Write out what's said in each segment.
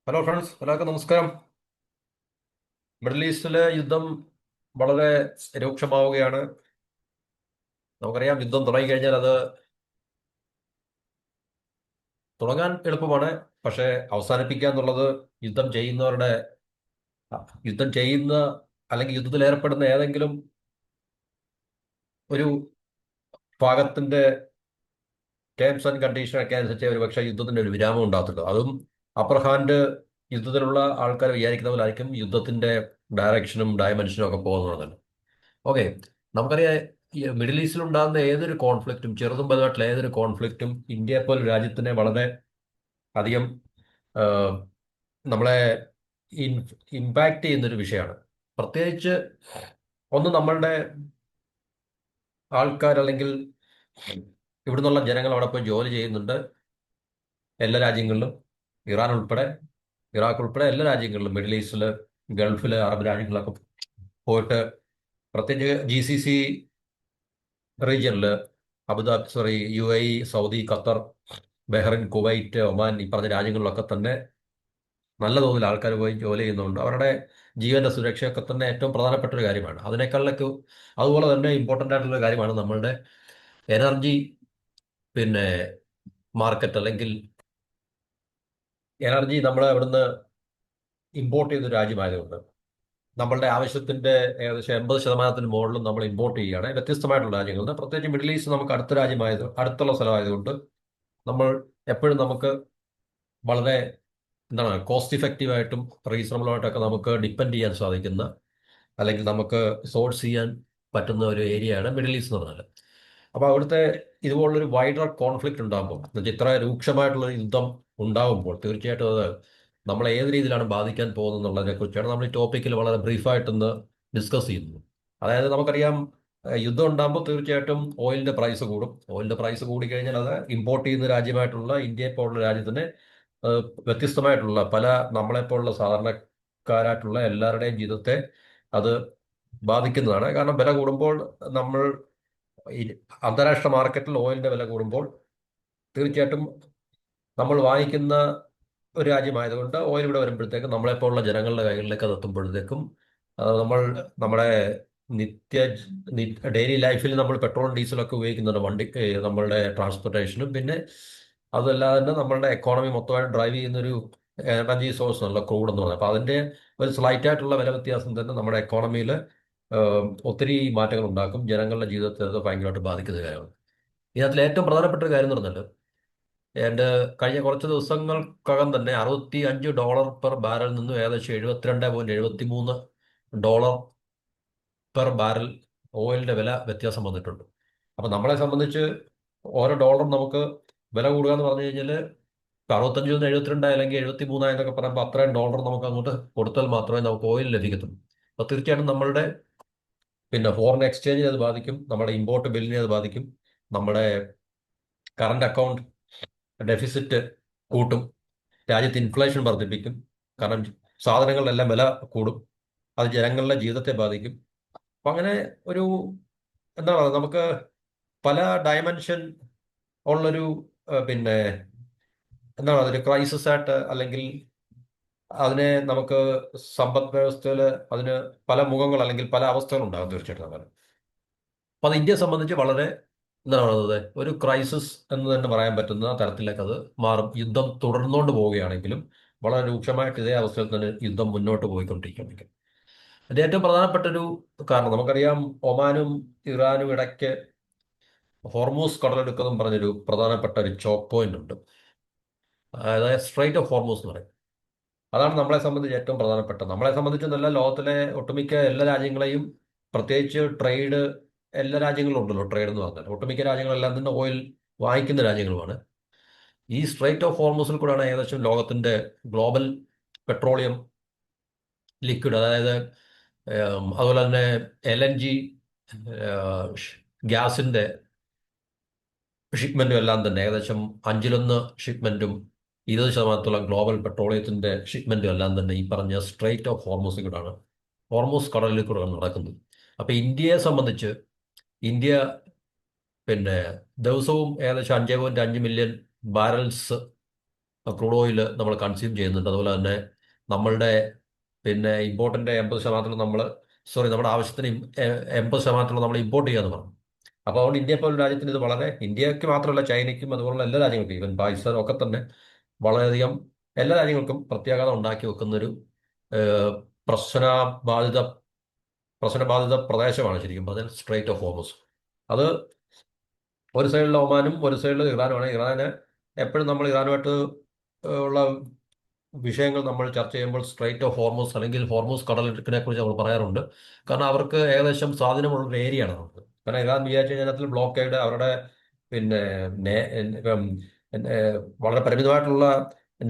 Hello friends, എല്ലാവർക്കും നമസ്കാരം. Middle ഈസ്റ്റിലെ യുദ്ധം വളരെ രൂക്ഷമാവുകയാണ്. നമുക്കറിയാം, യുദ്ധം തുടങ്ങിക്കഴിഞ്ഞാൽ അത് തുടങ്ങാൻ എളുപ്പമാണ്. പക്ഷേ അവസാനിപ്പിക്കുക എന്നുള്ളത് യുദ്ധം ചെയ്യുന്നവരുടെ യുദ്ധം ചെയ്യുന്ന അല്ലെങ്കിൽ യുദ്ധത്തിൽ ഏർപ്പെടുന്ന ഏതെങ്കിലും ഒരു ഭാഗത്തിന്റെ ടേംസ് ആൻഡ് കണ്ടീഷൻ ഒക്കെ അനുസരിച്ച് ഒരു പക്ഷേ യുദ്ധത്തിന്റെ ഒരു വിരാമം ഉണ്ടാകത്തുള്ളൂ. അതും അപ്പർ ഹാൻഡ് യുദ്ധത്തിലുള്ള ആൾക്കാർ വിചാരിക്കുന്ന പോലെ ആയിരിക്കും യുദ്ധത്തിന്റെ ഡയറക്ഷനും ഡയമെൻഷനും ഒക്കെ പോകുന്നത്. ഓക്കെ, നമുക്കറിയാം, ഈ മിഡിൽ ഈസ്റ്റിൽ ഉണ്ടാകുന്ന ഏതൊരു കോൺഫ്ലിക്റ്റും, ചെറുതും വലുതായിട്ടുള്ള ഏതൊരു കോൺഫ്ലിക്റ്റും ഇന്ത്യയെ പോലെ രാജ്യത്തിനെ വളരെ അധികം ആ, നമ്മളെ ഇമ്പാക്റ്റ് ചെയ്യുന്നൊരു വിഷയമാണ്. പ്രത്യേകിച്ച് ഒന്ന്, നമ്മളുടെ ആൾക്കാർ അല്ലെങ്കിൽ ഇവിടുന്നുള്ള ജനങ്ങൾ അവിടെ പോയി ജോലി ചെയ്യുന്നുണ്ട്. എല്ലാ രാജ്യങ്ങളിലും, ഇറാൻ ഉൾപ്പെടെ, ഇറാഖ് ഉൾപ്പെടെ എല്ലാ രാജ്യങ്ങളിലും, മിഡിൽ ഈസ്റ്റിൽ, ഗൾഫിൽ, അറബ് രാജ്യങ്ങളിലൊക്കെ പോയിട്ട്, പ്രത്യേകിച്ച് GCC റീജിയനിൽ, Abu Dhabi, sorry, UAE, Saudi, Qatar, Bahrain, Kuwait, Oman, ഈ പറഞ്ഞ രാജ്യങ്ങളിലൊക്കെ തന്നെ നല്ല തോതിൽ ആൾക്കാർ പോയി ജോലി ചെയ്യുന്നുണ്ട്. അവരുടെ ജീവന്റെ സുരക്ഷയൊക്കെ തന്നെ ഏറ്റവും പ്രധാനപ്പെട്ട ഒരു കാര്യമാണ്. അതിനേക്കാളൊക്കെ അതുപോലെ തന്നെ ഇമ്പോർട്ടൻ്റ് ആയിട്ടുള്ള ഒരു കാര്യമാണ് നമ്മളുടെ എനർജി, പിന്നെ മാർക്കറ്റ്, അല്ലെങ്കിൽ എനർജി നമ്മൾ ഇവിടുന്ന് ഇമ്പോർട്ട് ചെയ്യുന്ന ഒരു രാജ്യമായതുകൊണ്ട് നമ്മളുടെ ആവശ്യത്തിന്റെ ഏകദേശം 80% മുകളിലും നമ്മൾ ഇമ്പോർട്ട് ചെയ്യുകയാണ് വ്യത്യസ്തമായിട്ടുള്ള രാജ്യങ്ങളിൽ നിന്ന്. പ്രത്യേകിച്ച് മിഡിൽ ഈസ്റ്റ് നമുക്ക് അടുത്തുള്ള സ്ഥലമായതുകൊണ്ട് നമ്മൾ എപ്പോഴും നമുക്ക് വളരെ എന്താണ് കോസ്റ്റ് ഇഫക്റ്റീവായിട്ടും റീസണബിൾ ആയിട്ടൊക്കെ നമുക്ക് ഡിപ്പെൻഡ് ചെയ്യാൻ സാധിക്കുന്ന, അല്ലെങ്കിൽ നമുക്ക് സോഴ്സ് ചെയ്യാൻ പറ്റുന്ന ഒരു ഏരിയയാണ് മിഡിൽ ഈസ്റ്റ് എന്ന് പറഞ്ഞാൽ. അപ്പോൾ അവിടുത്തെ ഇതുപോലുള്ളൊരു വൈഡർ കോൺഫ്ലിക്റ്റ് ഉണ്ടാകുമ്പോൾ, എന്നുവെച്ചാൽ ഇത്ര രൂക്ഷമായിട്ടുള്ള ഒരു യുദ്ധം ഉണ്ടാകുമ്പോൾ, തീർച്ചയായിട്ടും അത് നമ്മളെ ഏത് രീതിയിലാണ് ബാധിക്കാൻ പോകുന്നത് എന്നുള്ളതിനെ കുറിച്ചാണ് നമ്മൾ ഈ ടോപ്പിക്കിൽ വളരെ ബ്രീഫായിട്ടൊന്ന് ഡിസ്കസ് ചെയ്യുന്നത്. അതായത് നമുക്കറിയാം, യുദ്ധം ഉണ്ടാകുമ്പോൾ തീർച്ചയായിട്ടും ഓയിലിന്റെ പ്രൈസ് കൂടും. ഓയിലിന്റെ പ്രൈസ് കൂടിക്കഴിഞ്ഞാൽ അത് ഇമ്പോർട്ട് ചെയ്യുന്ന രാജ്യമായിട്ടുള്ള ഇന്ത്യയെ പോലുള്ള രാജ്യത്തിന് വ്യത്യസ്തമായിട്ടുള്ള പല നമ്മളെപ്പോലുള്ള സാധാരണക്കാരായിട്ടുള്ള എല്ലാവരുടെയും ജീവിതത്തെ അത് ബാധിക്കുന്നതാണ്. കാരണം വില കൂടുമ്പോൾ, നമ്മൾ ഈ അന്താരാഷ്ട്ര മാർക്കറ്റിൽ ഓയിലിന്റെ വില കൂടുമ്പോൾ തീർച്ചയായിട്ടും നമ്മൾ വാങ്ങിക്കുന്ന ഒരു രാജ്യമായതുകൊണ്ട് ഓയിൽ ഇവിടെ വരുമ്പോഴത്തേക്കും നമ്മളെപ്പോലുള്ള ജനങ്ങളുടെ കൈകളിലേക്ക് അത് എത്തുമ്പോഴത്തേക്കും നമ്മൾ നമ്മുടെ നിത്യ ഡെയിലി ലൈഫിൽ നമ്മൾ പെട്രോളും ഡീസലൊക്കെ ഉപയോഗിക്കുന്നുണ്ട് വണ്ടി, നമ്മളുടെ ട്രാൻസ്പോർട്ടേഷനും. പിന്നെ അതല്ലാതെ തന്നെ നമ്മളുടെ എക്കോണമി മൊത്തമായിട്ട് ഡ്രൈവ് ചെയ്യുന്നൊരു എനർജി സോഴ്സ് ആണല്ലോ ക്രൂഡ് എന്ന് പറയുന്നത്. അപ്പോൾ അതിൻ്റെ ഒരു സ്ലൈറ്റ് ആയിട്ടുള്ള വില വ്യത്യാസം തന്നെ നമ്മുടെ എക്കോണമിയിൽ ഒത്തിരി മാറ്റങ്ങൾ ഉണ്ടാക്കും. ജനങ്ങളുടെ ജീവിതത്തെ അത് ഭയങ്കരമായിട്ട് ബാധിക്കുന്ന കാര്യമാണ്. ഇതിനകത്തിൽ ഏറ്റവും പ്രധാനപ്പെട്ട ഒരു കാര്യം എന്ന് പറഞ്ഞാൽ, ഏതാണ്ട് കഴിഞ്ഞ കുറച്ച് ദിവസങ്ങൾക്കകം തന്നെ $65 പെർ ബാരൽ നിന്നും ഏകദേശം 72.73 ഡോളർ പെർ ബാരൽ ഓയിലിന്റെ വില വ്യത്യാസം വന്നിട്ടുണ്ട്. അപ്പൊ നമ്മളെ സംബന്ധിച്ച് ഓരോ ഡോളറും നമുക്ക് വില കൂടുക എന്ന് പറഞ്ഞു കഴിഞ്ഞാൽ 65 നിന്ന് 72 അല്ലെങ്കിൽ 73 എന്നൊക്കെ പറയുമ്പോൾ അത്രയും ഡോളർ നമുക്ക് അങ്ങോട്ട് കൊടുത്താൽ മാത്രമേ നമുക്ക് ഓയിൽ ലഭിക്കത്തുള്ളൂ. അപ്പൊ തീർച്ചയായിട്ടും നമ്മളുടെ പിന്നെ ഫോറിൻ എക്സ്ചേഞ്ചിനെ അത് ബാധിക്കും, നമ്മുടെ ഇമ്പോർട്ട് ബില്ലിനെ അത് ബാധിക്കും, നമ്മുടെ കറണ്ട് അക്കൗണ്ട് ഡെഫിസിറ്റ് കൂട്ടും, രാജ്യത്ത് ഇൻഫ്ലേഷൻ വർദ്ധിപ്പിക്കും. കാരണം സാധനങ്ങളിലെല്ലാം വില കൂടും, അത് ജനങ്ങളുടെ ജീവിതത്തെ ബാധിക്കും. അപ്പം അങ്ങനെ ഒരു എന്താ പറയുക, നമുക്ക് പല ഡയമെൻഷൻ ഉള്ളൊരു പിന്നെ എന്താണ് അതൊരു ക്രൈസിസ് ആയിട്ട്, അല്ലെങ്കിൽ അതിനെ നമുക്ക് സമ്പദ് വ്യവസ്ഥയിൽ അതിന് പല മുഖങ്ങൾ അല്ലെങ്കിൽ പല അവസ്ഥകൾ ഉണ്ടാകും തീർച്ചയായിട്ടും അങ്ങനെ. അപ്പം അത് ഇന്ത്യയെ സംബന്ധിച്ച് വളരെ എന്താണ് പറയുന്നത്, ഒരു ക്രൈസിസ് എന്ന് തന്നെ പറയാൻ പറ്റുന്ന തരത്തിലേക്ക് അത് മാറും. യുദ്ധം തുടർന്നുകൊണ്ട് പോവുകയാണെങ്കിലും വളരെ രൂക്ഷമായിട്ട് ഇതേ അവസ്ഥയിൽ തന്നെ യുദ്ധം മുന്നോട്ട് പോയിക്കൊണ്ടിരിക്കുകയാണെങ്കിൽ. അതിന്റെ ഏറ്റവും പ്രധാനപ്പെട്ട ഒരു കാരണം നമുക്കറിയാം, ഒമാനും ഇറാനും ഇടയ്ക്ക് ഹോർമൂസ് കടലെടുക്കെന്നും പറഞ്ഞൊരു പ്രധാനപ്പെട്ട ഒരു ചോക്ക് പോയിന്റ് ഉണ്ട്. അതായത് സ്ട്രൈറ്റ് ഓഫ് ഹോർമൂസ് എന്ന് പറയും. അതാണ് നമ്മളെ സംബന്ധിച്ച് ഏറ്റവും പ്രധാനപ്പെട്ട, നമ്മളെ സംബന്ധിച്ചെന്നല്ല, ലോകത്തിലെ ഒട്ടുമിക്ക എല്ലാ രാജ്യങ്ങളെയും, പ്രത്യേകിച്ച് ട്രേഡ്, എല്ലാ രാജ്യങ്ങളും ഉണ്ടല്ലോ ട്രേഡ് എന്ന് പറഞ്ഞാൽ, ഒട്ടുമിക്ക രാജ്യങ്ങളെല്ലാം തന്നെ ഓയിൽ വാങ്ങിക്കുന്ന രാജ്യങ്ങളുമാണ്. ഈ സ്ട്രൈറ്റ് ഓഫ് ഹോർമൂസിൽ കൂടെയാണ് ഏകദേശം ലോകത്തിന്റെ ഗ്ലോബൽ പെട്രോളിയം ലിക്വിഡ്, അതായത് അതുപോലെ തന്നെ LNG, ഗ്യാസിന്റെ ഷിപ്മെന്റും എല്ലാം തന്നെ ഏകദേശം അഞ്ചിലൊന്ന് ഷിപ്മെന്റും 20% ഗ്ലോബൽ പെട്രോളിയത്തിന്റെ ഷിപ്മെന്റും എല്ലാം തന്നെ ഈ പറഞ്ഞ സ്ട്രൈറ്റ് ഓഫ് ഹോർമൂസിൽ കൂടാണ്, ഹോർമൂസ് കടലിൽ കൂടെയാണ് നടക്കുന്നത്. അപ്പൊ ഇന്ത്യയെ സംബന്ധിച്ച്, ഇന്ത്യ പിന്നെ ദിവസവും ഏകദേശം 5.5 മില്യൺ ബാരൽസ് ക്രൂഡ് ഓയിൽ നമ്മൾ കൺസ്യൂം ചെയ്യുന്നുണ്ട്. അതുപോലെ തന്നെ നമ്മളുടെ പിന്നെ ഇമ്പോർട്ടിൻ്റെ 80% നമ്മൾ നമ്മുടെ ആവശ്യത്തിന് 80% നമ്മൾ ഇമ്പോർട്ട് ചെയ്യാന്ന് പറഞ്ഞു. അപ്പോൾ അതുകൊണ്ട് ഇന്ത്യ പോലുള്ള രാജ്യത്തിന് ഇത് വളരെ, ഇന്ത്യക്ക് മാത്രമല്ല ചൈനയ്ക്കും അതുപോലുള്ള എല്ലാ രാജ്യങ്ങൾക്കും, ഈവൻ പാകിസ്ഥാനും ഒക്കെ തന്നെ വളരെയധികം എല്ലാ രാജ്യങ്ങൾക്കും പ്രത്യാഘാതം ഉണ്ടാക്കി വെക്കുന്നൊരു ഏഹ്, പ്രശ്നബാധിത പ്രശ്നബാധിത പ്രദേശമാണ് ശരിക്കും പറഞ്ഞാൽ സ്ട്രേറ്റ് ഓഫ് ഹോർമുസ്. അത് ഒരു സൈഡിൽ ഒമാനും ഒരു സൈഡിൽ ഇറാനുമാണ്. ഇറാന് എപ്പോഴും നമ്മൾ ഇറാനുമായിട്ട് ഉള്ള വിഷയങ്ങൾ നമ്മൾ ചർച്ച ചെയ്യുമ്പോൾ സ്ട്രൈറ്റ് ഓഫ് ഹോർമൂസ് അല്ലെങ്കിൽ ഹോർമൂസ് കടലിടുക്കിനെ കുറിച്ച് നമ്മൾ പറയാറുണ്ട്. കാരണം അവർക്ക് ഏകദേശം സ്വാധീനമുള്ള ഒരു ഏരിയയാണ് നമുക്ക്. കാരണം ഇറാൻ വിചാരിച്ചു കഴിഞ്ഞാൽ അതിൽ ബ്ലോക്കേഡ് അവരുടെ പിന്നെ ഇപ്പം വളരെ പരിമിതമായിട്ടുള്ള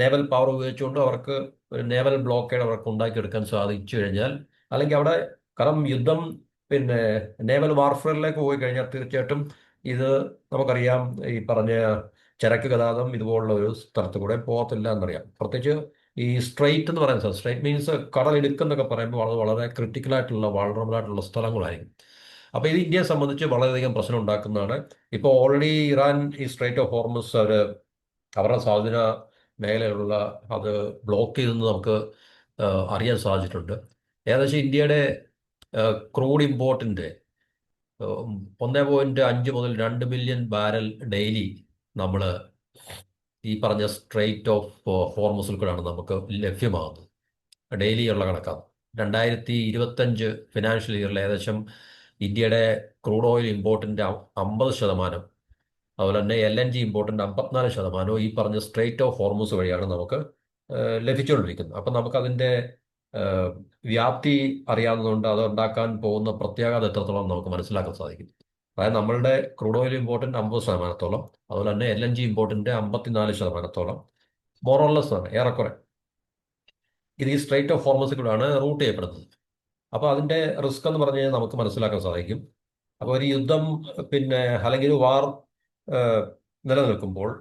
നേവൽ പവർ ഉപയോഗിച്ചുകൊണ്ട് അവർക്ക് ഒരു നേവൽ ബ്ലോക്കേഡ് അവർക്ക് ഉണ്ടാക്കിയെടുക്കാൻ സാധിച്ചു കഴിഞ്ഞാൽ, അല്ലെങ്കിൽ അവിടെ കാരണം യുദ്ധം പിന്നെ നേവൽ വാർഫെയറിലേക്ക് പോയി കഴിഞ്ഞാൽ തീർച്ചയായിട്ടും ഇത് നമുക്കറിയാം, ഈ പറഞ്ഞ ചരക്ക് ഗതാഗതം ഇതുപോലുള്ള ഒരു സ്ഥലത്ത് കൂടെ പോകത്തില്ല എന്നറിയാം. പ്രത്യേകിച്ച് ഈ സ്ട്രെയിറ്റ് എന്ന് പറയുന്നത്, സ്ട്രെയിറ്റ് മീൻസ് കടലിടുക്കെന്നൊക്കെ പറയുമ്പോൾ അത് വളരെ ക്രിട്ടിക്കലായിട്ടുള്ള വളറബിൾ ആയിട്ടുള്ള സ്ഥലങ്ങളായിരിക്കും. അപ്പോൾ ഇത് ഇന്ത്യയെ സംബന്ധിച്ച് വളരെയധികം പ്രശ്നം ഉണ്ടാക്കുന്നതാണ്. ഇപ്പോൾ ഓൾറെഡി ഇറാൻ ഈ സ്ട്രെയിറ്റ് ഓഫ് ഹോർമസ് അവരുടെ സ്വാധീന മേഖലയിലുള്ള അത് ബ്ലോക്ക് ചെയ്തെന്ന് നമുക്ക് അറിയാൻ സാധിച്ചിട്ടുണ്ട്. ഏകദേശം ഇന്ത്യയുടെ ക്രൂഡ് ഇമ്പോർട്ടിൻ്റെ 1.5 മുതൽ 2 ബില്യൺ ബാരൽ ഡെയിലി നമ്മൾ ഈ പറഞ്ഞ സ്ട്രെയിറ്റ് ഓഫ് ഹോർമസിൽ കൂടെയാണ് നമുക്ക് ലഭ്യമാകുന്നത്. ഡെയിലി ഉള്ള കണക്കാണ്. 2025 ഫിനാൻഷ്യൽ ഇയറിൽ ഏകദേശം ഇന്ത്യയുടെ ക്രൂഡ് ഓയിൽ ഇമ്പോർട്ടിൻ്റെ 50%, അതുപോലെ തന്നെ LNG ഇമ്പോർട്ടിൻ്റെ 54% ഈ പറഞ്ഞ സ്ട്രെയിറ്റ് ഓഫ് ഹോർമൂസ് വഴിയാണ് നമുക്ക് ലഭിച്ചുകൊണ്ടിരിക്കുന്നത്. അപ്പം നമുക്കതിൻ്റെ ഏഹ്, വ്യാപ്തി അറിയാവുന്നതുകൊണ്ട് അത് ഉണ്ടാക്കാൻ പോകുന്ന പ്രത്യാഘാതം എത്രത്തോളം നമുക്ക് മനസ്സിലാക്കാൻ സാധിക്കും. അതായത് നമ്മളുടെ ക്രൂഡ് ഓയിൽ ഇമ്പോർട്ടിൻ്റെ 50%, അതുപോലെ തന്നെ LNG ഇമ്പോർട്ടിൻ്റെ 54%, മോറോർലെസ് ആണ് ഏറെക്കുറെ ഇത് ഈ സ്ട്രെയിറ്റ് ഓഫ് ഹോർമസിൽ കൂടെയാണ് റൂട്ട് ചെയ്യപ്പെടുന്നത്. അപ്പോൾ അതിൻ്റെ റിസ്ക് എന്ന് പറഞ്ഞു കഴിഞ്ഞാൽ നമുക്ക് മനസ്സിലാക്കാൻ സാധിക്കും. അപ്പോൾ ഒരു യുദ്ധം പിന്നെ അല്ലെങ്കിൽ ഒരു വാർ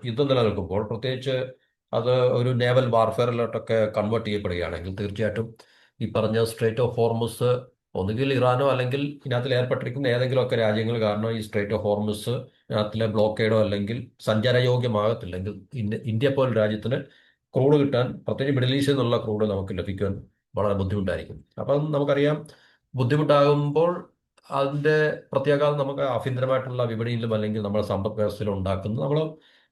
യുദ്ധം നിലനിൽക്കുമ്പോൾ പ്രത്യേകിച്ച് അത് ഒരു നേവൽ വാർഫെയറിലോട്ടൊക്കെ കൺവേർട്ട് ചെയ്യപ്പെടുകയാണെങ്കിൽ തീർച്ചയായിട്ടും ഈ പറഞ്ഞ സ്ട്രേറ്റ് ഓഫ് ഹോർമുസ് ഒന്നുകിൽ ഇറാനോ അല്ലെങ്കിൽ ഇതിനകത്തിൽ ഏർപ്പെട്ടിരിക്കുന്ന ഏതെങ്കിലുമൊക്കെ രാജ്യങ്ങൾ കാരണം ഈ സ്ട്രേറ്റ് ഓഫ് ഹോർമുസ് ഇതിനകത്തിലെ ബ്ലോക്കേഡോ അല്ലെങ്കിൽ സഞ്ചാരയോഗ്യമാകത്തില്ലെങ്കിൽ ഇന്ത്യ പോലുള്ള രാജ്യത്തിന് ക്രൂഡ് കിട്ടാൻ, പ്രത്യേകിച്ച് മിഡിൽ ഈസ്റ്റിൽ നിന്നുള്ള ക്രൂഡ് നമുക്ക് ലഭിക്കാൻ വളരെ ബുദ്ധിമുട്ടായിരിക്കും. അപ്പം നമുക്കറിയാം ബുദ്ധിമുട്ടാകുമ്പോൾ അതിൻ്റെ പ്രത്യാഘാതം നമുക്ക് ആഭ്യന്തരമായിട്ടുള്ള വിപണിയിലും അല്ലെങ്കിൽ നമ്മുടെ സമ്പദ് വ്യവസ്ഥയിലും ഉണ്ടാക്കുന്നത് നമ്മൾ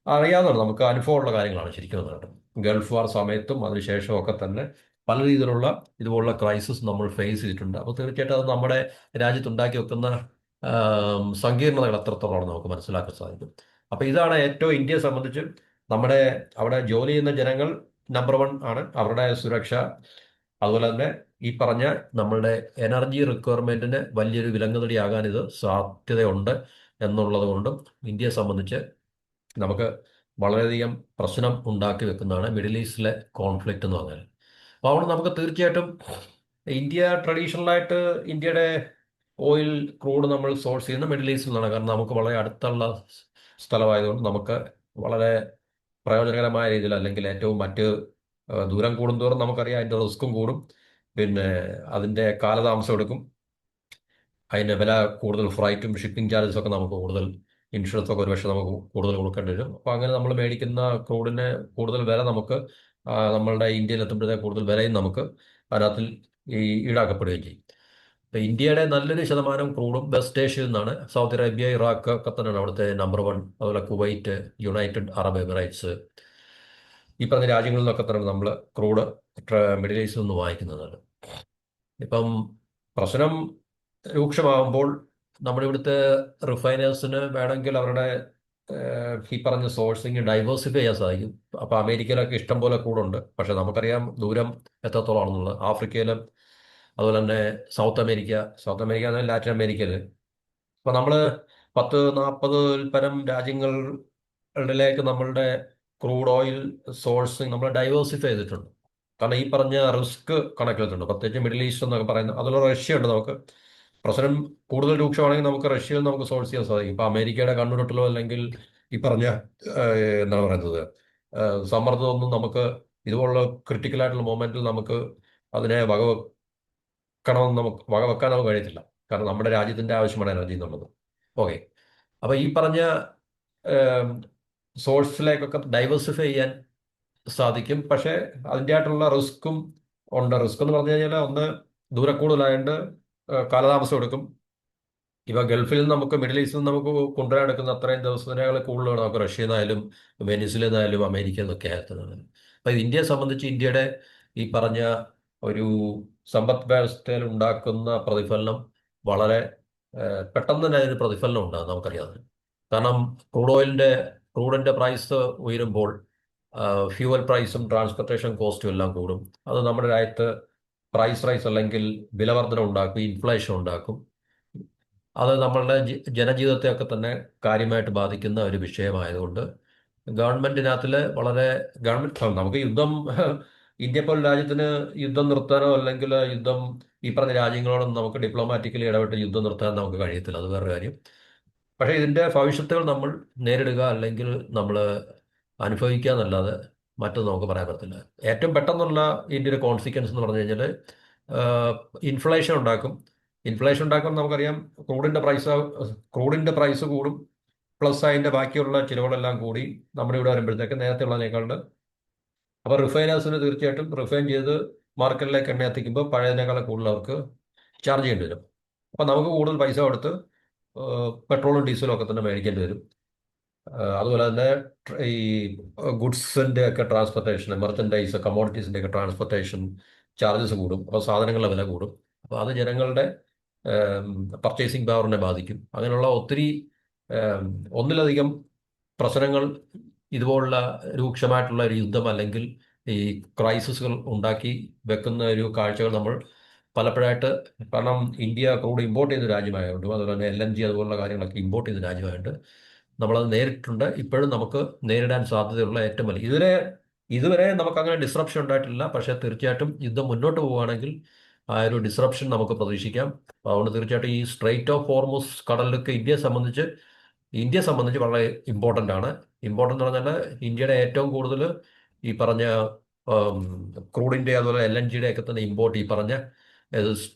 അറിയാവുന്നതാണ്, നമുക്ക് അനുഭവമുള്ള കാര്യങ്ങളാണ് ശരിക്കും പറഞ്ഞിട്ട്. ഗൾഫ് വാർ സമയത്തും അതിനുശേഷവും ഒക്കെ തന്നെ പല രീതിയിലുള്ള ഇതുപോലുള്ള ക്രൈസിസ് നമ്മൾ ഫേസ് ചെയ്തിട്ടുണ്ട്. അപ്പോൾ തീർച്ചയായിട്ടും അത് നമ്മുടെ രാജ്യത്തുണ്ടാക്കി വെക്കുന്ന സങ്കീർണതകൾ എത്രത്തോളമാണെന്ന് നമുക്ക് മനസ്സിലാക്കാൻ സാധിക്കും. അപ്പോൾ ഇതാണ് ഏറ്റവും ഇന്ത്യയെ സംബന്ധിച്ച് നമ്മുടെ അവിടെ ജോലി ചെയ്യുന്ന ജനങ്ങൾ നമ്പർ 1 ആണ്, അവരുടെ സുരക്ഷ. അതുപോലെ തന്നെ ഈ പറഞ്ഞ നമ്മളുടെ എനർജി റിക്വയർമെൻറ്റിന് വലിയൊരു വിലങ്ങുതടിയാകാൻ ഇത് സാധ്യതയുണ്ട് എന്നുള്ളത് കൊണ്ടും ഇന്ത്യയെ സംബന്ധിച്ച് നമുക്ക് വളരെയധികം പ്രശ്നം ഉണ്ടാക്കി വെക്കുന്നതാണ് മിഡിൽ ഈസ്റ്റിലെ കോൺഫ്ലിക്റ്റ് എന്ന് പറഞ്ഞാൽ. അപ്പോൾ അവിടെ നമുക്ക് തീർച്ചയായിട്ടും ഇന്ത്യ ട്രഡീഷണലായിട്ട് ഇന്ത്യയുടെ ഓയിൽ ക്രൂഡ് നമ്മൾ സോഴ്സ് ചെയ്യുന്ന മിഡിൽ ഈസ്റ്റിൽ നിന്നാണ്. കാരണം നമുക്ക് വളരെ അടുത്തുള്ള സ്ഥലമായതുകൊണ്ട് നമുക്ക് വളരെ പ്രയോജനകരമായ രീതിയിൽ, അല്ലെങ്കിൽ ഏറ്റവും മറ്റ് ദൂരം കൂടുന്തോറും നമുക്കറിയാം അതിൻ്റെ റിസ്ക്കും കൂടും, പിന്നെ അതിൻ്റെ കാലതാമസം എടുക്കും, അതിൻ്റെ വില കൂടുതൽ, ഫ്രൈറ്റും ഷിപ്പിംഗ് ചാർജസ് ഒക്കെ നമുക്ക് കൂടുതൽ, ഇൻഷുറൻസ് ഒക്കെ ഒരുപക്ഷെ നമുക്ക് കൂടുതൽ കൊടുക്കേണ്ടി വരും. അപ്പോൾ അങ്ങനെ നമ്മൾ മേടിക്കുന്ന ക്രൂഡിന് കൂടുതൽ വില നമുക്ക് നമ്മളുടെ ഇന്ത്യയിൽ എത്തുമ്പോഴത്തേക്ക് കൂടുതൽ വിലയും നമുക്ക് അതിനകത്തിൽ ഈ ഈടാക്കപ്പെടുകയും ചെയ്യും. ഇപ്പോൾ ഇന്ത്യയുടെ നല്ലൊരു ശതമാനം ക്രൂഡും വെസ്റ്റ് ഏഷ്യയിൽ നിന്നാണ്. സൗദി അറേബ്യ, ഇറാഖ് ഒക്കെ തന്നെയാണ് അവിടുത്തെ നമ്പർ 1. അതുപോലെ കുവൈറ്റ്, യുണൈറ്റഡ് അറബ് എമിറേറ്റ്സ്, ഈ പറഞ്ഞ രാജ്യങ്ങളിൽ നിന്നൊക്കെ തന്നെ നമ്മൾ ക്രൂഡ് മിഡിൽ ഈസ്റ്റിൽ നിന്ന് വാങ്ങിക്കുന്നതാണ്. ഇപ്പം പ്രശ്നം രൂക്ഷമാകുമ്പോൾ നമ്മുടെ ഇവിടുത്തെ റിഫൈനേഴ്സിന് വേണമെങ്കിൽ അവരുടെ ഈ പറഞ്ഞ സോഴ്സിങ് ഡൈവേഴ്സിഫൈ ചെയ്യാൻ സാധിക്കും. അപ്പോൾ അമേരിക്കയിലൊക്കെ ഇഷ്ടം പോലെ കൂടുണ്ട്, പക്ഷെ നമുക്കറിയാം ദൂരം എത്രത്തോളമാണെന്നുള്ളത്. ആഫ്രിക്കയിലും അതുപോലെ തന്നെ സൗത്ത് അമേരിക്ക എന്നാൽ ലാറ്റിൻ അമേരിക്കയിൽ അപ്പോൾ നമ്മൾ 10-40 പരം രാജ്യങ്ങളിലേക്ക് നമ്മളുടെ ക്രൂഡ് ഓയിൽ സോഴ്സിങ് നമ്മൾ ഡൈവേഴ്സിഫൈ ചെയ്തിട്ടുണ്ട്. കാരണം ഈ പറഞ്ഞ റിസ്ക് കണക്കിലെടുത്തിട്ടുണ്ട്. പ്രത്യേകിച്ച് മിഡിൽ ഈസ്റ്റ് എന്നൊക്കെ പറയുന്നത് അതിലുള്ള റഷ്യ ഉണ്ട്. നമുക്ക് പ്രശ്നം കൂടുതൽ രൂക്ഷമാണെങ്കിൽ നമുക്ക് റഷ്യയിൽ നമുക്ക് സോഴ്സ് ചെയ്യാൻ സാധിക്കും. ഇപ്പോൾ അമേരിക്കയുടെ കണ്ണുരുട്ടലോ അല്ലെങ്കിൽ ഈ പറഞ്ഞ എന്താണ് പറയുന്നത് സമ്മർദ്ദമൊന്നും നമുക്ക് ഇതുപോലുള്ള ക്രിട്ടിക്കലായിട്ടുള്ള മൊമെന്റിൽ നമുക്ക് അതിനെ വകവെക്കാൻ നമുക്ക് കഴിയത്തില്ല. കാരണം നമ്മുടെ രാജ്യത്തിൻ്റെ ആവശ്യമാണ് എനർജി എന്നുള്ളത്. ഓക്കെ, അപ്പോൾ ഈ പറഞ്ഞ സോഴ്സിലേക്കൊക്കെ ഡൈവേഴ്സിഫൈ ചെയ്യാൻ സാധിക്കും. പക്ഷേ അതിൻ്റെ ആയിട്ടുള്ള റിസ്ക്കും ഉണ്ട്. റിസ്ക് എന്ന് പറഞ്ഞു കഴിഞ്ഞാൽ ഒന്ന് ദൂരക്കൂടുതലായതുകൊണ്ട് കാലതാമസം എടുക്കും. ഇവ ഗൾഫിൽ നിന്ന് നമുക്ക് മിഡിൽ ഈസ്റ്റിൽ നിന്ന് നമുക്ക് കൊണ്ടുവരാൻ എടുക്കുന്ന അത്രയും ദിവസത്തിനേക്കാൾ കൂടുതലാണ് നമുക്ക് റഷ്യയിൽ നിന്നായാലും വെനിസിൽ നിന്നായാലും അമേരിക്കയിൽ നിന്നൊക്കെ ആയിരുന്നത്. അപ്പം ഇന്ത്യയെ സംബന്ധിച്ച് ഇന്ത്യയുടെ ഈ പറഞ്ഞ ഒരു സമ്പദ് വ്യവസ്ഥയിൽ ഉണ്ടാക്കുന്ന പ്രതിഫലനം വളരെ പെട്ടെന്ന് തന്നെ അതിന് പ്രതിഫലനം ഉണ്ടാകും നമുക്കറിയാം. കാരണം ക്രൂഡിൻ്റെ പ്രൈസ് ഉയരുമ്പോൾ ഫ്യൂവൽ പ്രൈസും ട്രാൻസ്പോർട്ടേഷൻ കോസ്റ്റും എല്ലാം കൂടും. അത് നമ്മുടെ രാജ്യത്ത് പ്രൈസ് റൈസ് അല്ലെങ്കിൽ വിലവർധന ഉണ്ടാക്കും, ഇൻഫ്ലേഷൻ ഉണ്ടാക്കും. അത് നമ്മളുടെ ജനജീവിതത്തെയൊക്കെ തന്നെ കാര്യമായിട്ട് ബാധിക്കുന്ന ഒരു വിഷയമായതുകൊണ്ട് ഗവൺമെന്റിനകത്തിൽ വളരെ നമുക്ക് യുദ്ധം ഇന്ത്യ പോലെ രാജ്യത്തിന് യുദ്ധം നിർത്താനോ അല്ലെങ്കിൽ ഈ പറഞ്ഞ രാജ്യങ്ങളോടൊന്നും നമുക്ക് ഡിപ്ലോമാറ്റിക്കലി ഇടപെട്ട് യുദ്ധം നിർത്താൻ നമുക്ക് കഴിയത്തില്ല. അത് വേറെ കാര്യം. പക്ഷേ ഇതിൻ്റെ ഭവിഷ്യത്തുകൾ നമ്മൾ നേരിടുക അല്ലെങ്കിൽ നമ്മൾ അനുഭവിക്കുക എന്നല്ലാതെ മറ്റൊന്നും നമുക്ക് പറയാൻ പറ്റില്ല. ഏറ്റവും പെട്ടെന്നുള്ള ഇതിൻ്റെ ഒരു കോൺസിക്വൻസ് എന്ന് പറഞ്ഞു കഴിഞ്ഞാൽ ഇൻഫ്ലേഷൻ ഉണ്ടാക്കും. ഇൻഫ്ലേഷൻ ഉണ്ടാക്കുമ്പോൾ നമുക്കറിയാം ക്രൂഡിൻ്റെ പ്രൈസ് കൂടും, പ്ലസ് അതിൻ്റെ ബാക്കിയുള്ള ചിലവുകളെല്ലാം കൂടി നമ്മുടെ ഇവിടെ വരുമ്പോഴത്തേക്ക് നേരത്തെ ഉള്ളതിനേക്കാളുണ്ട്. അപ്പോൾ റിഫൈനേഴ്സിന് തീർച്ചയായിട്ടും റിഫൈൻ ചെയ്ത് മാർക്കറ്റിലേക്ക് എണ്ണ എത്തിക്കുമ്പോൾ പഴയതിനേക്കാളും കൂടുതൽ അവർക്ക് ചാർജ് ചെയ്യേണ്ടി വരും. അപ്പോൾ നമുക്ക് കൂടുതൽ പൈസ കൊടുത്ത് പെട്രോളും ഡീസലും ഒക്കെ തന്നെ മേടിക്കേണ്ടി വരും. അതുപോലെ തന്നെ ഈ ഗുഡ്സിൻ്റെ ഒക്കെ ട്രാൻസ്പോർട്ടേഷൻ, മെർച്ചൻഡൈസ്, കമ്മോഡിറ്റീസിൻ്റെ ഒക്കെ ട്രാൻസ്പോർട്ടേഷൻ ചാർജസ് കൂടും. അപ്പോൾ സാധനങ്ങളുടെ വില കൂടും. അപ്പോൾ അത് ജനങ്ങളുടെ പർച്ചേസിങ് പവറിനെ ബാധിക്കും. അങ്ങനെയുള്ള ഒത്തിരി ഒന്നിലധികം പ്രശ്നങ്ങൾ ഇതുപോലുള്ള രൂക്ഷമായിട്ടുള്ള ഒരു യുദ്ധം അല്ലെങ്കിൽ ഈ ക്രൈസിസുകൾ ഉണ്ടാക്കി വെക്കുന്ന ഒരു കാഴ്ചകൾ നമ്മൾ പലപ്പോഴായിട്ട്, കാരണം ഇന്ത്യ ക്രൂഡ് ഇമ്പോർട്ട് ചെയ്ത രാജ്യമായതുകൊണ്ടും അതുപോലെ തന്നെ LNG അതുപോലുള്ള കാര്യങ്ങളൊക്കെ ഇമ്പോർട്ട് ചെയ്ത രാജ്യമായതുകൊണ്ട് നമ്മളത് നേരിട്ടുണ്ട്. ഇപ്പോഴും നമുക്ക് നേരിടാൻ സാധ്യതയുള്ള ഏറ്റവും വലിയ ഇതുവരെ നമുക്ക് അങ്ങനെ ഡിസ്റപ്ഷൻ ഉണ്ടായിട്ടില്ല. പക്ഷേ തീർച്ചയായിട്ടും യുദ്ധം മുന്നോട്ട് പോവുകയാണെങ്കിൽ ആ ഒരു ഡിസ്റപ്ഷൻ നമുക്ക് പ്രതീക്ഷിക്കാം. അതുകൊണ്ട് തീർച്ചയായിട്ടും ഈ സ്ട്രെയിറ്റ് ഓഫ് ഹോർമുസ് കടലിലൊക്കെ ഇന്ത്യയെ സംബന്ധിച്ച് വളരെ ഇമ്പോർട്ടൻ്റ് ആണ്. ഇമ്പോർട്ടൻ്റ് എന്ന് പറഞ്ഞാൽ ഇന്ത്യയുടെ ഏറ്റവും കൂടുതൽ ഈ പറഞ്ഞ ക്രൂഡിൻ്റെ അതുപോലെ LNGയുടെ ഒക്കെ തന്നെ ഇമ്പോർട്ട് ഈ പറഞ്ഞ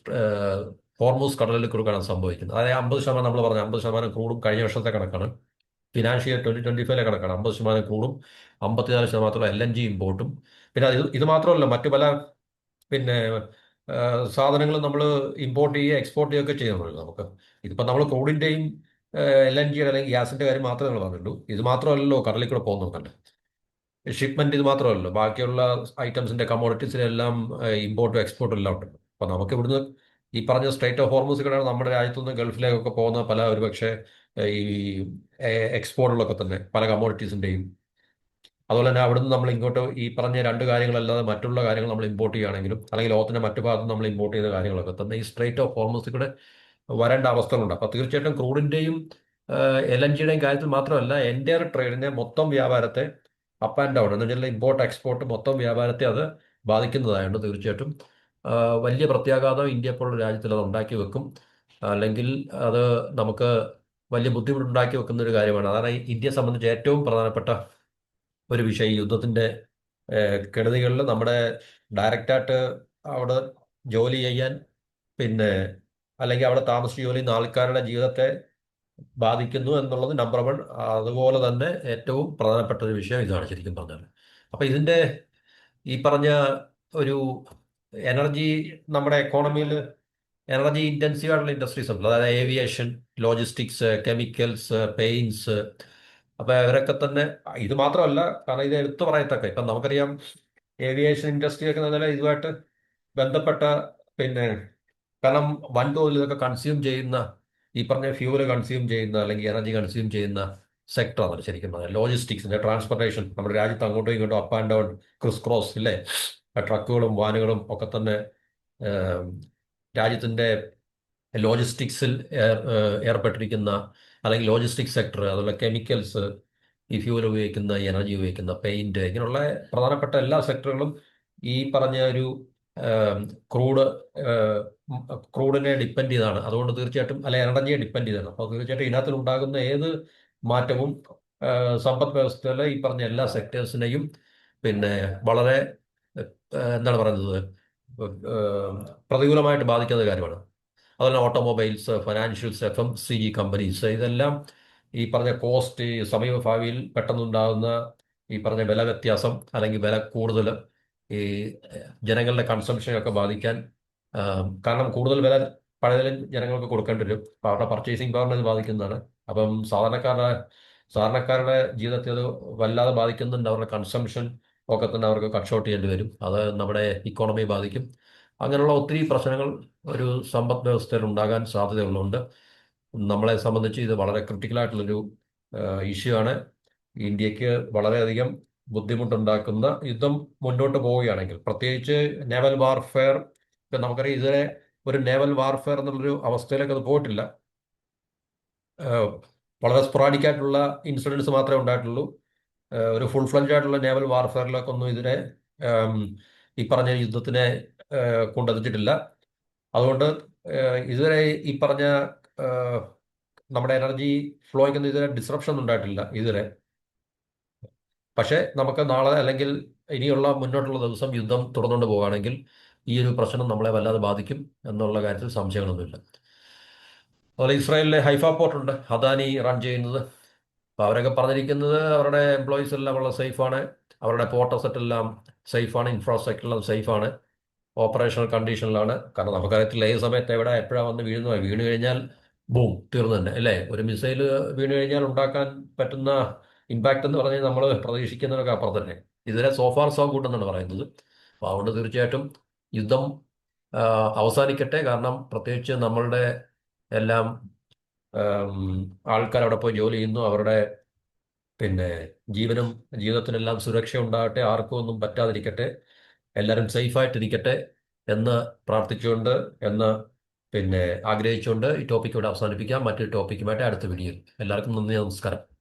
ഹോർമുസ് കടലിൽ കൂടെയാണ് സംഭവിക്കുന്നത്. അതായത് 50% നമ്മൾ പറഞ്ഞ 50% ക്രൂഡും കഴിഞ്ഞ വർഷത്തെ കണക്കാണ്. ഫിനാൻഷ്യൽ 2025 കണക്കാണ്. 50% ക്രൂഡും 54% LNG ഇമ്പോർട്ടും. പിന്നെ ഇത് മാത്രമല്ല, മറ്റു പല പിന്നെ സാധനങ്ങൾ നമ്മൾ ഇമ്പോർട്ട് ചെയ്യുക എക്സ്പോർട്ട് ചെയ്യുകയൊക്കെ ചെയ്യുന്നുള്ളൂ നമുക്ക്. ഇതിപ്പോൾ നമ്മൾ ക്രൂഡിൻ്റെയും LNG അല്ലെങ്കിൽ ഗ്യാസിൻ്റെ കാര്യം മാത്രമേ നമ്മൾ പറഞ്ഞുള്ളൂ. ഇത് മാത്രമല്ലല്ലോ കടലിൽ കൂടെ പോകുന്നുണ്ട്. ഷിപ്മെൻറ്റ് ഇത് മാത്രമല്ലല്ലോ, ബാക്കിയുള്ള ഐറ്റംസിൻ്റെ കമ്മോഡിറ്റീസിനെല്ലാം ഇമ്പോർട്ടും എക്സ്പോർട്ടും എല്ലാം ഉണ്ട്. അപ്പോൾ നമുക്ക് ഇവിടുന്ന് ഈ പറഞ്ഞ സ്ട്രേറ്റ് ഓഫ് ഹോർമുസ് കൂടെയാണ് നമ്മുടെ രാജ്യത്തു നിന്ന് ഗൾഫിലേക്കൊക്കെ പോകുന്ന പല ഒരുപക്ഷെ ഈ എക്സ്പോർട്ടുകളൊക്കെ തന്നെ പല കമ്മോഡിറ്റീസിൻ്റെയും. അതുപോലെ തന്നെ അവിടുന്ന് നമ്മൾ ഇങ്ങോട്ട് ഈ പറഞ്ഞ രണ്ട് കാര്യങ്ങളല്ലാതെ മറ്റുള്ള കാര്യങ്ങൾ നമ്മൾ ഇമ്പോർട്ട് ചെയ്യുകയാണെങ്കിലും അല്ലെങ്കിൽ ലോകത്തിൻ്റെ മറ്റു ഭാഗത്ത് നമ്മൾ ഇമ്പോർട്ട് ചെയ്യുന്ന കാര്യങ്ങളൊക്കെ തന്നെ ഈ സ്ട്രേറ്റ് ഓഫ് ഹോർമുസിൽ കൂടെ വരേണ്ട അവസ്ഥകളുണ്ട്. അപ്പോൾ തീർച്ചയായിട്ടും ക്രൂഡിൻ്റെയും LNGയുടെയും കാര്യത്തിൽ മാത്രമല്ല എൻ്റയർ ട്രേഡിനെ, മൊത്തം വ്യാപാരത്തെ അപ്പ് ആൻഡ് ഡൗൺ എന്ന് വെച്ചാൽ ഇമ്പോർട്ട് എക്സ്പോർട്ട് മൊത്തം വ്യാപാരത്തെ അത് ബാധിക്കുന്നതായതുകൊണ്ട് തീർച്ചയായിട്ടും വലിയ പ്രത്യാഘാതം ഇന്ത്യ പോലുള്ള രാജ്യത്തിൽ അത് ഉണ്ടാക്കി വെക്കും. അല്ലെങ്കിൽ അത് നമുക്ക് വലിയ ബുദ്ധിമുട്ടുണ്ടാക്കി വെക്കുന്ന ഒരു കാര്യമാണ്. അതാണ് ഇന്ത്യയെ സംബന്ധിച്ച് ഏറ്റവും പ്രധാനപ്പെട്ട ഒരു വിഷയം. ഈ യുദ്ധത്തിൻ്റെ കെടുതികളിൽ നമ്മുടെ ഡയറക്റ്റായിട്ട് അവിടെ ജോലി ചെയ്യാൻ പിന്നെ അല്ലെങ്കിൽ അവിടെ താമസിച്ച് ജോലി ചെയ്യുന്ന ആൾക്കാരുടെ ജീവിതത്തെ ബാധിക്കുന്നു എന്നുള്ളത് നമ്പർ 1. അതുപോലെ തന്നെ ഏറ്റവും പ്രധാനപ്പെട്ട ഒരു വിഷയം ഇതാണ് ശരിക്കും പറഞ്ഞാൽ. അപ്പോൾ ഇതിൻ്റെ ഈ പറഞ്ഞ ഒരു എനർജി, നമ്മുടെ എക്കോണമിയിൽ എനർജി ഇൻറ്റൻസീവ് ആയിട്ടുള്ള ഇൻഡസ്ട്രീസ് ഉണ്ട്. അതായത് ഏവിയേഷൻ, ലോജിസ്റ്റിക്സ്, കെമിക്കൽസ്, പെയിൻറ്റ്സ്. അപ്പോൾ ഇവരൊക്കെ തന്നെ ഇത് മാത്രമല്ല, കാരണം ഇത് എടുത്തു പറയത്തക്ക ഇപ്പം നമുക്കറിയാം ഏവിയേഷൻ ഇൻഡസ്ട്രി ഒക്കെ എന്ന് പറഞ്ഞാൽ ഇതുമായിട്ട് ബന്ധപ്പെട്ട പിന്നെ കാരണം വൻതോതിൽ ഇതൊക്കെ കൺസ്യൂം ചെയ്യുന്ന ഈ പറഞ്ഞ ഫ്യൂവൽ കൺസ്യൂം ചെയ്യുന്ന അല്ലെങ്കിൽ എനർജി കൺസ്യൂം ചെയ്യുന്ന സെക്ടറാണ് ശരിക്കും പറഞ്ഞാൽ. ലോജിസ്റ്റിക്സിൻ്റെ ട്രാൻസ്പോർട്ടേഷൻ, നമ്മുടെ രാജ്യത്ത് അങ്ങോട്ടും ഇങ്ങോട്ടും up and down Chris cross ഇല്ലേ, ട്രക്കുകളും വാനുകളും ഒക്കെ തന്നെ രാജ്യത്തിൻ്റെ ലോജിസ്റ്റിക്സിൽ ഏർപ്പെട്ടിരിക്കുന്ന അല്ലെങ്കിൽ ലോജിസ്റ്റിക്സ് സെക്ടർ, അതുപോലെ കെമിക്കൽസ്, ഈ ഫ്യൂവൽ ഉപയോഗിക്കുന്ന, എനർജി ഉപയോഗിക്കുന്ന, പെയിൻറ്റ്, ഇങ്ങനെയുള്ള പ്രധാനപ്പെട്ട എല്ലാ സെക്ടറുകളും ഈ പറഞ്ഞ ഒരു ക്രൂഡിനെ ഡിപ്പെൻഡ് ചെയ്താണ്. അതുകൊണ്ട് തീർച്ചയായിട്ടും അല്ലെ എനർജിയെ ഡിപ്പെൻഡ് ചെയ്താണ്. അപ്പോൾ തീർച്ചയായിട്ടും ഇതിനകത്തിൽ ഉണ്ടാകുന്ന ഏത് മാറ്റവും സമ്പദ് വ്യവസ്ഥയിലെ ഈ പറഞ്ഞ എല്ലാ സെക്ടേഴ്സിനെയും പിന്നെ വളരെ എന്താണ് പറയുന്നത് പ്രതികൂലമായിട്ട് ബാധിക്കുന്ന കാര്യമാണ്. അതുപോലെ ഓട്ടോമൊബൈൽസ്, ഫൈനാൻഷ്യൽസ്, FMCG കമ്പനീസ്, ഇതെല്ലാം ഈ പറഞ്ഞ കോസ്റ്റ് സമീപഭാവിയിൽ പെട്ടെന്നുണ്ടാകുന്ന ഈ പറഞ്ഞ വില വ്യത്യാസം അല്ലെങ്കിൽ വില കൂടുതൽ ഈ ജനങ്ങളുടെ കൺസംഷനൊക്കെ ബാധിക്കാൻ, കാരണം കൂടുതൽ വില പഴയതിലും ജനങ്ങൾക്ക് കൊടുക്കേണ്ടി വരും. അപ്പോൾ അവരുടെ പർച്ചേസിങ് പവറിനെ ഇത് ബാധിക്കുന്നതാണ്. അപ്പം സാധാരണക്കാരുടെ ജീവിതത്തെ അത് വല്ലാതെ ബാധിക്കുന്നുണ്ട്. അവരുടെ കൺസംഷൻ ഒക്കെ തന്നെ അവർക്ക് കട്ട് ഷോട്ട് ചെയ്യേണ്ടി വരും. അത് നമ്മുടെ ഇക്കോണമിയെ ബാധിക്കും. അങ്ങനെയുള്ള ഒത്തിരി പ്രശ്നങ്ങൾ ഒരു സമ്പദ് വ്യവസ്ഥയിൽ ഉണ്ടാകാൻ സാധ്യതയുള്ളതുകൊണ്ട് നമ്മളെ സംബന്ധിച്ച് ഇത് വളരെ ക്രിട്ടിക്കലായിട്ടുള്ളൊരു ഇഷ്യൂ ആണ്. ഇന്ത്യക്ക് വളരെയധികം ബുദ്ധിമുട്ടുണ്ടാക്കുന്ന യുദ്ധം മുന്നോട്ട് പോവുകയാണെങ്കിൽ, പ്രത്യേകിച്ച് നേവൽ വാർഫെയർ. ഇപ്പം നമുക്കറിയാം ഇതുവരെ ഒരു നേവൽ വാർഫെയർ എന്നുള്ളൊരു അവസ്ഥയിലേക്ക് അത് പോയിട്ടില്ല. ഏഹ് വളരെ സ്പൊറാഡിക് ആയിട്ടുള്ള ഇൻസിഡൻസ് മാത്രമേ ഉണ്ടായിട്ടുള്ളൂ. ഒരു ഫുൾ ഫ്ലഡ്ജ് ആയിട്ടുള്ള നേവൽ വാർഫെയറിലേക്കൊന്നും ഇതിനെ ഏം, ഈ പറഞ്ഞ യുദ്ധത്തിനെ കൊണ്ടെത്തിച്ചിട്ടില്ല. അതുകൊണ്ട് ഇതുവരെ ഈ പറഞ്ഞ ഏഹ്, നമ്മുടെ എനർജി ഫ്ലോയ്ക്കൊന്നും ഇതുവരെ ഡിസ്റപ്ഷൻ ഉണ്ടായിട്ടില്ല ഇതുവരെ. പക്ഷേ നമുക്ക് നാളെ അല്ലെങ്കിൽ ഇനിയുള്ള മുന്നോട്ടുള്ള ദിവസം യുദ്ധം തുടർന്നുകൊണ്ട് പോവുകയാണെങ്കിൽ ഈ ഒരു പ്രശ്നം നമ്മളെ വല്ലാതെ ബാധിക്കും എന്നുള്ള കാര്യത്തിൽ സംശയങ്ങളൊന്നുമില്ല. അതുപോലെ ഇസ്രായേലിലെ ഹൈഫ പോർട്ടുണ്ട് അദാനി റൺ ചെയ്യുന്നത്. അപ്പോൾ അവരൊക്കെ പറഞ്ഞിരിക്കുന്നത് അവരുടെ എംപ്ലോയീസ് എല്ലാം വളരെ സേഫാണ്, അവരുടെ പോർട്ട് അസറ്റ് എല്ലാം സേഫാണ്, ഇൻഫ്രാസ്ട്രക്ചർ എല്ലാം സേഫാണ്, ഓപ്പറേഷണൽ കണ്ടീഷനിലാണ്. കാരണം നമുക്കറിയത്തില്ല ഏത് സമയത്ത് എവിടെ എപ്പോഴാണ് വന്ന് വീഴുന്നത്. വീണ് കഴിഞ്ഞാൽ ബൂം, തീർന്നു തന്നെ അല്ലേ. ഒരു മിസൈൽ വീണ് കഴിഞ്ഞാൽ ഉണ്ടാക്കാൻ പറ്റുന്ന ഇമ്പാക്റ്റ് എന്ന് പറഞ്ഞാൽ നമ്മൾ പ്രതീക്ഷിക്കുന്നതിനൊക്കെ അപ്പുറം തന്നെ. ഇതിനെ സോഫാർ സോ ഗുഡ് എന്നാണ് പറയുന്നത്. അപ്പോൾ അതുകൊണ്ട് തീർച്ചയായിട്ടും യുദ്ധം ആ, അവസാനിക്കട്ടെ. കാരണം പ്രത്യേകിച്ച് നമ്മളുടെ എല്ലാം ആൾക്കാർ അവിടെ പോയി ജോലി ചെയ്യുന്നു. അവരുടെ പിന്നെ ജീവനും ജീവിതത്തിനെല്ലാം സുരക്ഷ ഉണ്ടാകട്ടെ, ആർക്കും ഒന്നും പറ്റാതിരിക്കട്ടെ, എല്ലാവരും സേഫായിട്ടിരിക്കട്ടെ എന്ന് പ്രാർത്ഥിച്ചുകൊണ്ട്, എന്ന് ആഗ്രഹിച്ചുകൊണ്ട് ഈ ടോപ്പിക്ക് ഇവിടെ അവസാനിപ്പിക്കാം. മറ്റൊരു ടോപ്പിക്കുമായിട്ട് അടുത്ത വീഡിയോയിൽ. എല്ലാവർക്കും നന്ദി, നമസ്കാരം.